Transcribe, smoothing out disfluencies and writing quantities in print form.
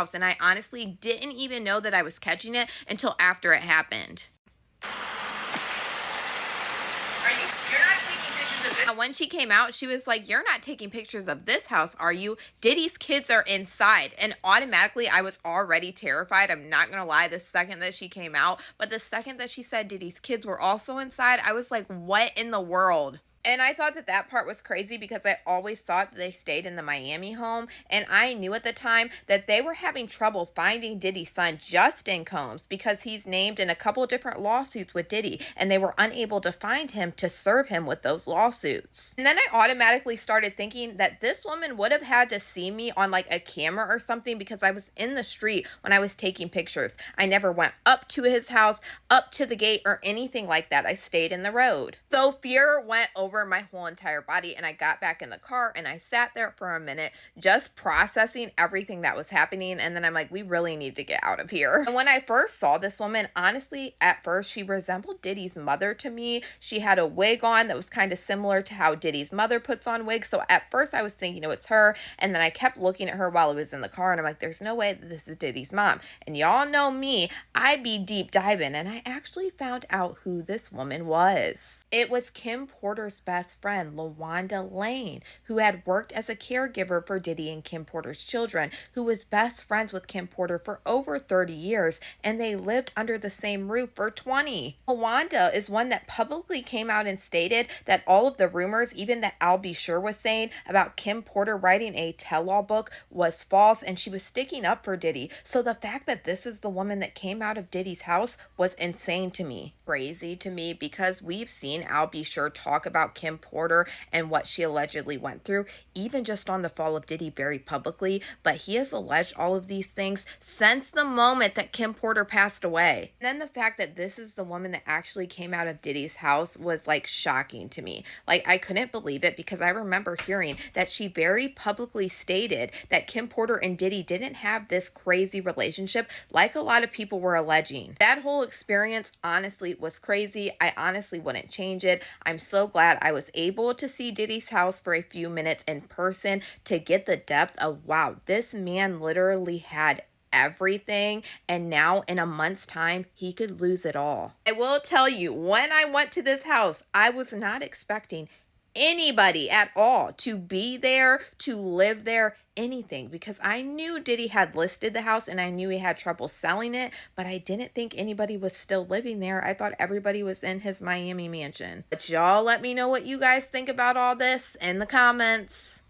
house, and I honestly didn't even know that I was catching it until after it happened. You're not taking pictures of this? When she came out, she was like, "You're not taking pictures of this house, are you? Diddy's kids are inside." And automatically, I was already terrified. I'm not going to lie, the second that she came out. But the second that she said Diddy's kids were also inside, I was like, what in the world? And I thought that that part was crazy because I always thought that they stayed in the Miami home. And I knew at the time that they were having trouble finding Diddy's son, Justin Combs, because he's named in a couple of different lawsuits with Diddy. And they were unable to find him to serve him with those lawsuits. And then I automatically started thinking that this woman would have had to see me on like a camera or something, because I was in the street when I was taking pictures. I never went up to his house, up to the gate, or anything like that. I stayed in the road. So fear went over my whole entire body, and I got back in the car and I sat there for a minute just processing everything that was happening. And then I'm like, we really need to get out of here. And when I first saw this woman, honestly, at first she resembled Diddy's mother to me. She had a wig on that was kind of similar to how Diddy's mother puts on wigs. So at first I was thinking it was her, and then I kept looking at her while I was in the car, and I'm like, there's no way that this is Diddy's mom. And y'all know me, I be deep diving, and I actually found out who this woman was. It was Kim Porter's best friend, LaWanda Lane, who had worked as a caregiver for Diddy and Kim Porter's children, who was best friends with Kim Porter for over 30 years, and they lived under the same roof for 20. LaWanda is one that publicly came out and stated that all of the rumors, even that Al B. Sure was saying about Kim Porter writing a tell-all book, was false, and she was sticking up for Diddy. So the fact that this is the woman that came out of Diddy's house was insane to me. Crazy to me, because we've seen Al B. Sure talk about Kim Porter and what she allegedly went through, even just on the fall of Diddy very publicly, but he has alleged all of these things since the moment that Kim Porter passed away. And then the fact that this is the woman that actually came out of Diddy's house was like shocking to me. Like, I couldn't believe it, because I remember hearing that she very publicly stated that Kim Porter and Diddy didn't have this crazy relationship like a lot of people were alleging. That whole experience honestly was crazy. I honestly wouldn't change it. I'm so glad I was able to see Diddy's house for a few minutes in person to get the depth of, wow, this man literally had everything, and now in a month's time he could lose it all. I will tell you, when I went to this house, I was not expecting anybody at all to be there, to live there, anything, because I knew Diddy had listed the house and I knew he had trouble selling it, but I didn't think anybody was still living there. I thought everybody was in his Miami mansion. But y'all let me know what you guys think about all this in the comments.